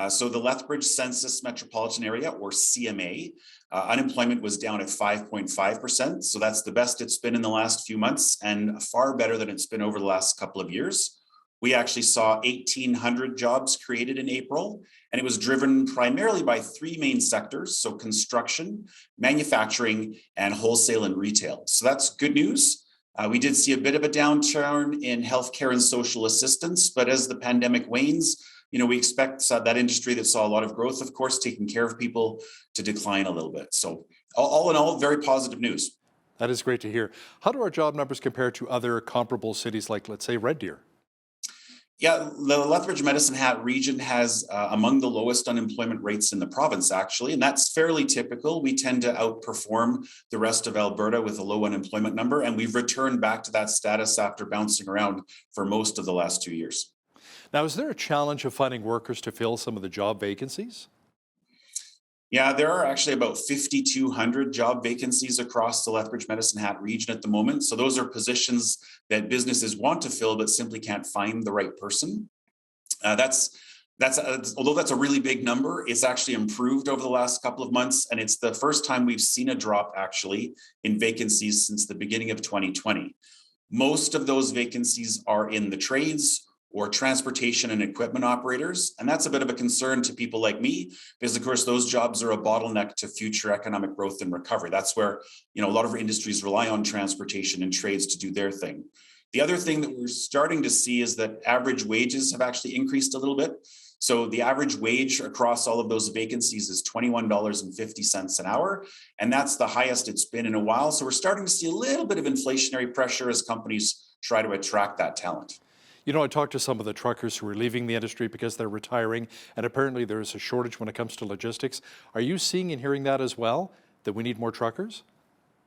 So the Lethbridge Census Metropolitan Area, or CMA, unemployment was down at 5.5%. So that's the best it's been in the last few months and far better than it's been over the last couple of years. We actually saw 1,800 jobs created in April, and it was driven primarily by three main sectors, so construction, manufacturing, and wholesale and retail. So that's good news. We did see a bit of a downturn in healthcare and social assistance, but as the pandemic wanes, we expect that industry that saw a lot of growth, of course, taking care of people, to decline a little bit. So all in all, very positive news. That is great to hear. How do our job numbers compare to other comparable cities like, let's say, Red Deer? Yeah, the Lethbridge Medicine Hat region has among the lowest unemployment rates in the province, actually, and that's fairly typical. We tend to outperform the rest of Alberta with a low unemployment number, and we've returned back to that status after bouncing around for most of the last 2 years. Now, is there a challenge of finding workers to fill some of the job vacancies? Yeah, there are actually about 5,200 job vacancies across the Lethbridge Medicine Hat region at the moment. So those are positions that businesses want to fill but simply can't find the right person. Although that's a really big number, it's actually improved over the last couple of months, and it's the first time we've seen a drop actually in vacancies since the beginning of 2020. Most of those vacancies are in the trades or transportation and equipment operators. And that's a bit of a concern to people like me, because of course, those jobs are a bottleneck to future economic growth and recovery. That's where, a lot of our industries rely on transportation and trades to do their thing. The other thing that we're starting to see is that average wages have actually increased a little bit. So the average wage across all of those vacancies is $21.50 an hour. And that's the highest it's been in a while. So we're starting to see a little bit of inflationary pressure as companies try to attract that talent. I talked to some of the truckers who are leaving the industry because they're retiring, and apparently there is a shortage when it comes to logistics. Are you seeing and hearing that as well, that we need more truckers?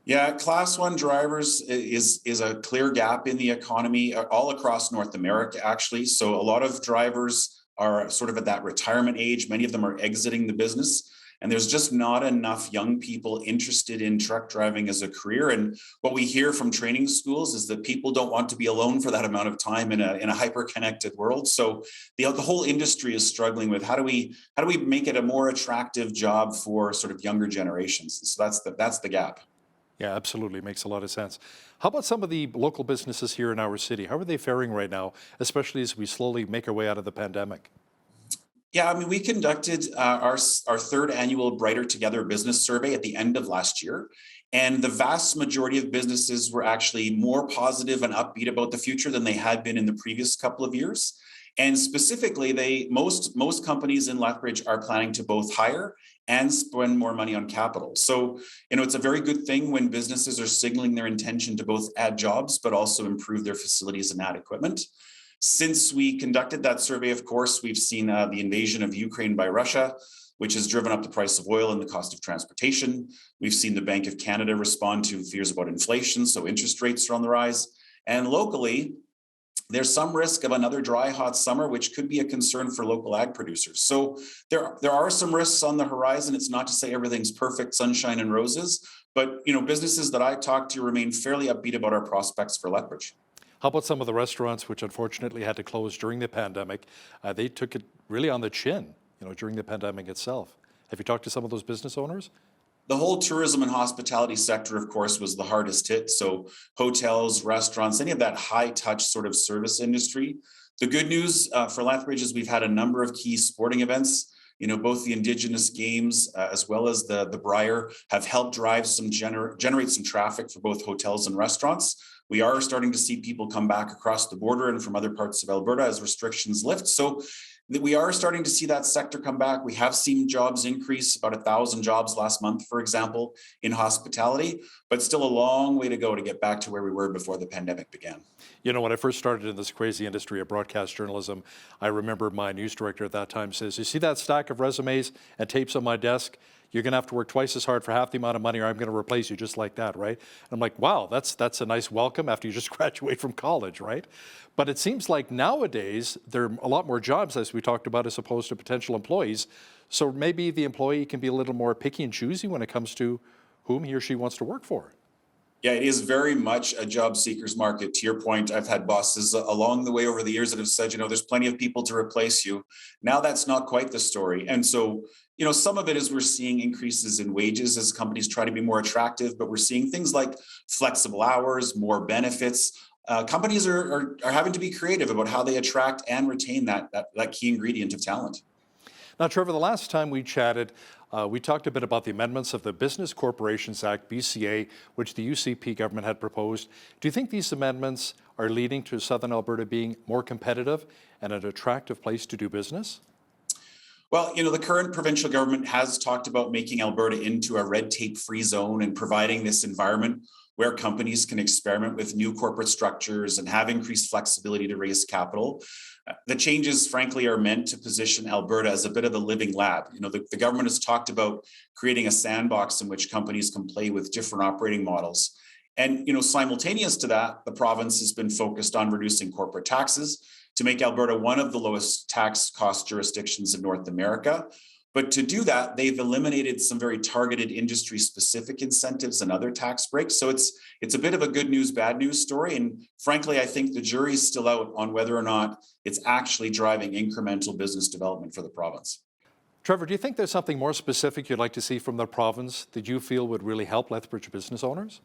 Yeah, Class 1 drivers is a clear gap in the economy all across North America, actually. So a lot of drivers are sort of at that retirement age. Many of them are exiting the business. And there's just not enough young people interested in truck driving as a career. And what we hear from training schools is that people don't want to be alone for that amount of time in a hyper-connected world. So the whole industry is struggling with how do we make it a more attractive job for sort of younger generations? So that's the gap. Yeah, absolutely. Makes a lot of sense. How about some of the local businesses here in our city? How are they faring right now, especially as we slowly make our way out of the pandemic? Yeah, we conducted our third annual Brighter Together business survey at the end of last year. And the vast majority of businesses were actually more positive and upbeat about the future than they had been in the previous couple of years. And specifically, most companies in Lethbridge are planning to both hire and spend more money on capital. So, it's a very good thing when businesses are signaling their intention to both add jobs, but also improve their facilities and add equipment. Since we conducted that survey, of course, we've seen the invasion of Ukraine by Russia, which has driven up the price of oil and the cost of transportation. We've seen the Bank of Canada respond to fears about inflation, so interest rates are on the rise. And locally, there's some risk of another dry, hot summer, which could be a concern for local ag producers. So there are some risks on the horizon. It's not to say everything's perfect, sunshine and roses, but businesses that I talk to remain fairly upbeat about our prospects for Lethbridge. How about some of the restaurants which unfortunately had to close during the pandemic? They took it really on the chin, during the pandemic itself. Have you talked to some of those business owners? The whole tourism and hospitality sector, of course, was the hardest hit. So hotels, restaurants, any of that high touch sort of service industry. The good news for Lethbridge is we've had a number of key sporting events. Both the Indigenous Games as well as the Briar have helped drive generate some traffic for both hotels and restaurants. We are starting to see people come back across the border and from other parts of Alberta as restrictions lift. So We are starting to see that sector come back. We have seen jobs increase, about 1,000 jobs last month, for example, in hospitality, but still a long way to go to get back to where we were before the pandemic began. You know, when I first started in this crazy industry of broadcast journalism, I remember my news director at that time says, "You see that stack of resumes and tapes on my desk? You're going to have to work twice as hard for half the amount of money, or I'm going to replace you," just like that, right? And I'm like, wow, that's a nice welcome after you just graduate from college, right? But it seems like nowadays there are a lot more jobs, as we talked about, as opposed to potential employees. So maybe the employee can be a little more picky and choosy when it comes to whom he or she wants to work for. Yeah, it is very much a job seeker's market. To your point, I've had bosses along the way over the years that have said, there's plenty of people to replace you. Now that's not quite the story. And so, some of it is we're seeing increases in wages as companies try to be more attractive, but we're seeing things like flexible hours, more benefits. Companies are having to be creative about how they attract and retain that key ingredient of talent. Now, Trevor, the last time we chatted, we talked a bit about the amendments of the Business Corporations Act, BCA, which the UCP government had proposed. Do you think these amendments are leading to Southern Alberta being more competitive and an attractive place to do business? Well, the current provincial government has talked about making Alberta into a red tape-free zone and providing this environment where companies can experiment with new corporate structures and have increased flexibility to raise capital. The changes, frankly, are meant to position Alberta as a bit of a living lab. The government has talked about creating a sandbox in which companies can play with different operating models. And, simultaneous to that, the province has been focused on reducing corporate taxes to make Alberta one of the lowest tax cost jurisdictions in North America. But to do that, they've eliminated some very targeted industry-specific incentives and other tax breaks. So it's a bit of a good news, bad news story. And frankly, I think the jury's still out on whether or not it's actually driving incremental business development for the province. Trevor, do you think there's something more specific you'd like to see from the province that you feel would really help Lethbridge business owners?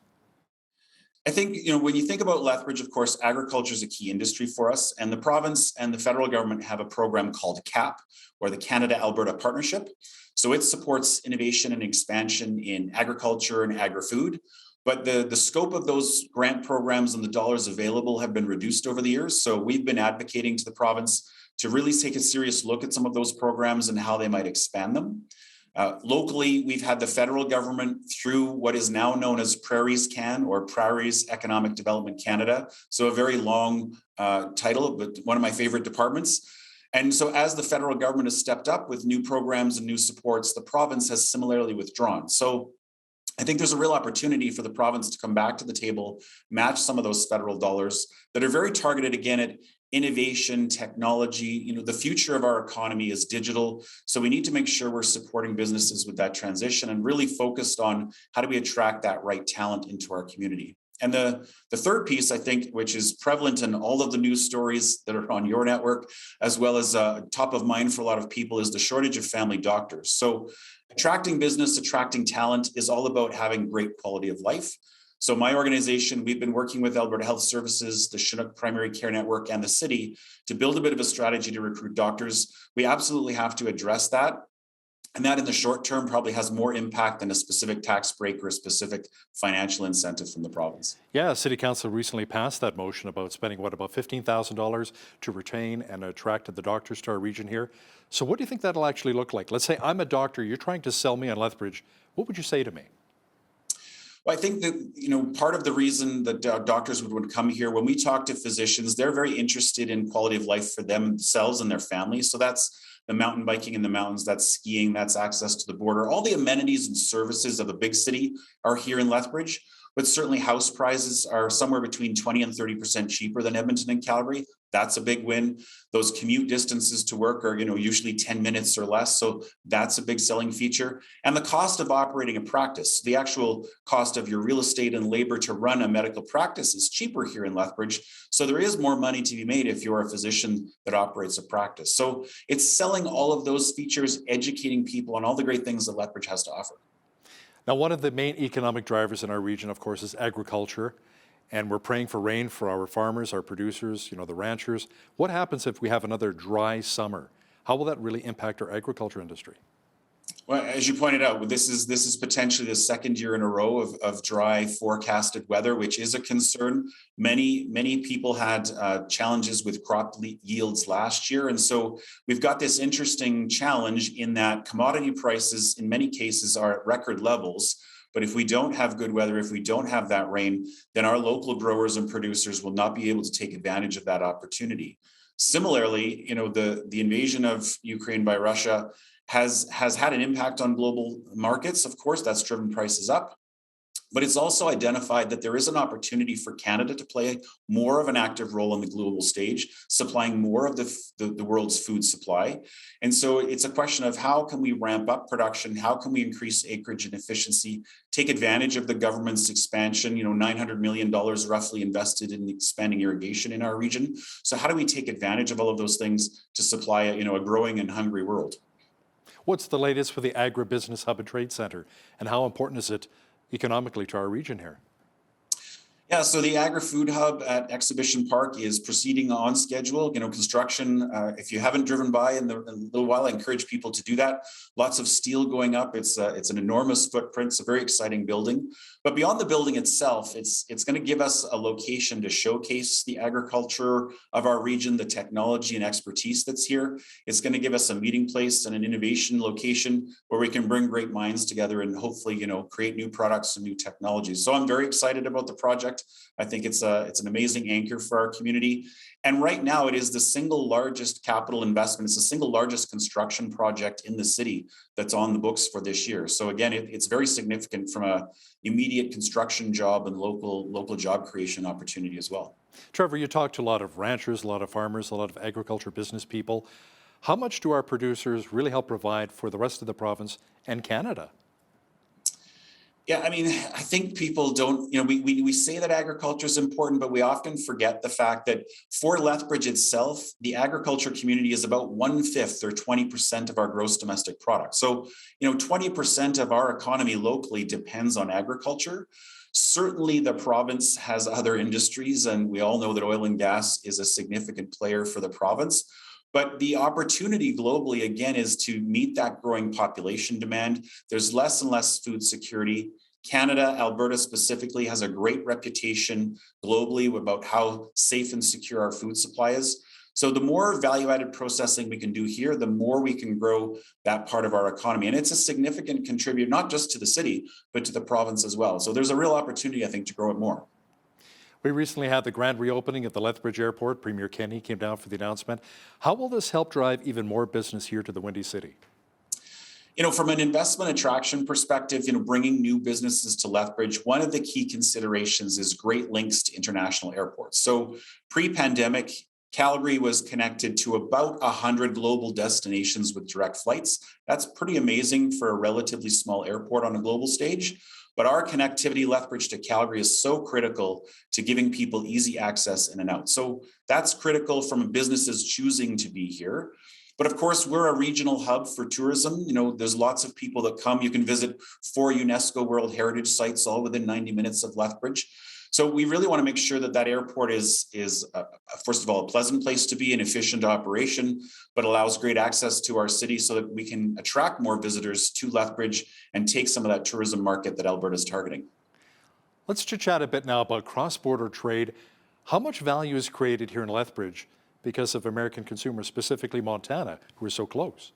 I think, when you think about Lethbridge, of course, agriculture is a key industry for us, and the province and the federal government have a program called CAP, or the Canada-Alberta Partnership. So it supports innovation and expansion in agriculture and agri-food. But the scope of those grant programs and the dollars available have been reduced over the years. So we've been advocating to the province to really take a serious look at some of those programs and how they might expand them. Locally, we've had the federal government through what is now known as Prairies Can, or Prairies Economic Development Canada. So a very long title, but one of my favorite departments. And so as the federal government has stepped up with new programs and new supports, the province has similarly withdrawn. So I think there's a real opportunity for the province to come back to the table, match some of those federal dollars that are very targeted, again, at innovation, technology. The future of our economy is digital. So we need to make sure we're supporting businesses with that transition and really focused on how do we attract that right talent into our community. And the third piece, I think, which is prevalent in all of the news stories that are on your network, as well as top of mind for a lot of people, is the shortage of family doctors. So attracting business, attracting talent is all about having great quality of life. So my organization, we've been working with Alberta Health Services, the Chinook Primary Care Network, and the city to build a bit of a strategy to recruit doctors. We absolutely have to address that. And that in the short term probably has more impact than a specific tax break or a specific financial incentive from the province. Yeah, City Council recently passed that motion about spending, about $15,000 to retain and attract the doctors to our region here. So what do you think that'll actually look like? Let's say I'm a doctor, you're trying to sell me on Lethbridge. What would you say to me? Well, I think that, part of the reason that doctors would come here, when we talk to physicians, they're very interested in quality of life for themselves and their families. So that's the mountain biking in the mountains, that's skiing, that's access to the border. All the amenities and services of a big city are here in Lethbridge, but certainly house prices are somewhere between 20 and 30% cheaper than Edmonton and Calgary. That's a big win. Those commute distances to work are, usually 10 minutes or less. So that's a big selling feature. And the cost of operating a practice, the actual cost of your real estate and labor to run a medical practice is cheaper here in Lethbridge. So there is more money to be made if you're a physician that operates a practice. So it's selling all of those features, educating people on all the great things that Lethbridge has to offer. Now, one of the main economic drivers in our region, of course, is agriculture. And we're praying for rain for our farmers, our producers, the ranchers. What happens if we have another dry summer? How will that really impact our agriculture industry? Well, as you pointed out, this is potentially the second year in a row of dry forecasted weather, which is a concern. Many people had challenges with crop yields last year, and so we've got this interesting challenge in that commodity prices, in many cases, are at record levels. But if we don't have good weather, if we don't have that rain, then our local growers and producers will not be able to take advantage of that opportunity. Similarly, the invasion of Ukraine by Russia has had an impact on global markets. Of course, that's driven prices up, but it's also identified that there is an opportunity for Canada to play more of an active role on the global stage, supplying more of the world's food supply. And so it's a question of how can we ramp up production? How can we increase acreage and efficiency, take advantage of the government's expansion, $900 million roughly invested in expanding irrigation in our region. So how do we take advantage of all of those things to supply a growing and hungry world? What's the latest for the Agribusiness Hub and Trade Centre, and how important is it economically to our region here? Yeah, so the Agri-Food Hub at Exhibition Park is proceeding on schedule. Construction, if you haven't driven by in a little while, I encourage people to do that. Lots of steel going up. It's an enormous footprint. It's a very exciting building. But beyond the building itself, it's going to give us a location to showcase the agriculture of our region, the technology and expertise that's here. It's going to give us a meeting place and an innovation location where we can bring great minds together and hopefully, create new products and new technologies. So I'm very excited about the project. I think it's an amazing anchor for our community. And right now it is the single largest capital investment. It's the single largest construction project in the city that's on the books for this year. So again, it's very significant from a immediate construction job and local job creation opportunity as well. Trevor, you talked to a lot of ranchers, a lot of farmers, a lot of agriculture business people. How much do our producers really help provide for the rest of the province and Canada? Yeah, I mean, I think people don't, we say that agriculture is important, but we often forget the fact that for Lethbridge itself, the agriculture community is about 1/5 or 20% of our gross domestic product. So, 20% of our economy locally depends on agriculture. Certainly the province has other industries, and we all know that oil and gas is a significant player for the province. But the opportunity globally, again, is to meet that growing population demand. There's less and less food security. Canada, Alberta specifically, has a great reputation globally about how safe and secure our food supply is. So the more value-added processing we can do here, the more we can grow that part of our economy. And it's a significant contributor, not just to the city, but to the province as well. So there's a real opportunity, I think, to grow it more. We recently had the grand reopening at the Lethbridge Airport. Premier Kenney came down for the announcement. How will this help drive even more business here to the Windy City? From an investment attraction perspective, bringing new businesses to Lethbridge, one of the key considerations is great links to international airports. So pre-pandemic, Calgary was connected to about 100 global destinations with direct flights. That's pretty amazing for a relatively small airport on a global stage. But our connectivity, Lethbridge to Calgary, is so critical to giving people easy access in and out. So that's critical from businesses choosing to be here. But of course, we're a regional hub for tourism. There's lots of people that come. You can visit 4 UNESCO World Heritage sites all within 90 minutes of Lethbridge. So we really want to make sure that airport is first of all, a pleasant place to be, an efficient operation, but allows great access to our city so that we can attract more visitors to Lethbridge and take some of that tourism market that Alberta is targeting. Let's chat a bit now about cross-border trade. How much value is created here in Lethbridge because of American consumers, specifically Montana, who are so close?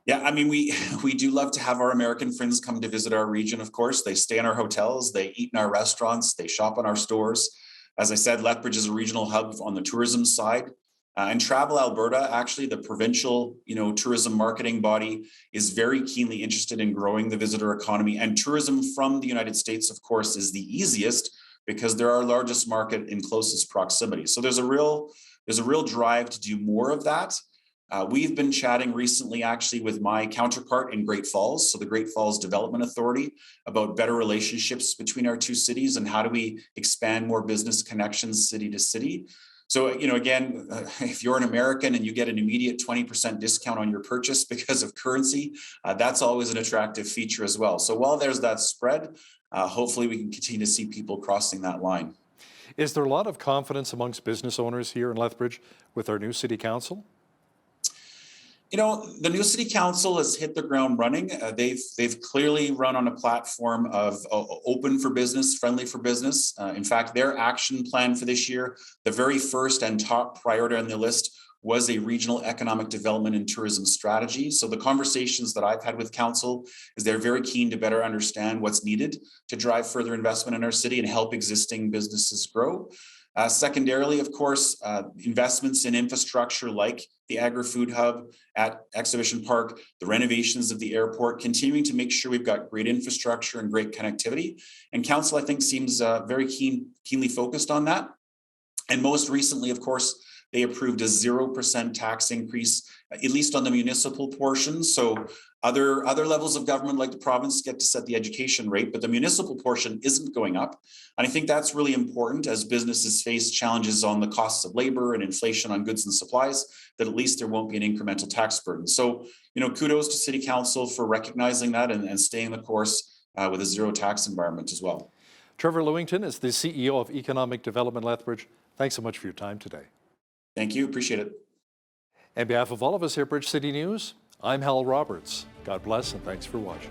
Yeah, I mean, we do love to have our American friends come to visit our region, of course. They stay in our hotels, they eat in our restaurants, they shop in our stores. As I said, Lethbridge is a regional hub on the tourism side. And Travel Alberta, actually, the provincial tourism marketing body, is very keenly interested in growing the visitor economy. And tourism from the United States, of course, is the easiest because they're our largest market in closest proximity. So there's a real drive to do more of that. We've been chatting recently, actually, with my counterpart in Great Falls, so the Great Falls Development Authority, about better relationships between our two cities and how do we expand more business connections city to city. So, again, if you're an American and you get an immediate 20% discount on your purchase because of currency, that's always an attractive feature as well. So while there's that spread, hopefully we can continue to see people crossing that line. Is there a lot of confidence amongst business owners here in Lethbridge with our new city council? You know, the new city council has hit the ground running. They've clearly run on a platform of open for business, friendly for business. In fact, their action plan for this year, the very first and top priority on the list was a regional economic development and tourism strategy. So the conversations that I've had with council is they're very keen to better understand what's needed to drive further investment in our city and help existing businesses grow. Secondarily, of course, investments in infrastructure like the agri-food hub at Exhibition Park, the renovations of the airport, continuing to make sure we've got great infrastructure and great connectivity. And council, I think, seems very keenly focused on that. And most recently, of course, they approved a 0% tax increase, at least on the municipal portion. So other levels of government, like the province, get to set the education rate, but the municipal portion isn't going up. And I think that's really important as businesses face challenges on the costs of labor and inflation on goods and supplies, that at least there won't be an incremental tax burden. So, you know, kudos to City Council for recognizing that and staying the course with a zero tax environment as well. Trevor Lewington is the CEO of Economic Development Lethbridge. Thanks so much for your time today. Thank you. Appreciate it. On behalf of all of us here at Bridge City News, I'm Hal Roberts. God bless and thanks for watching.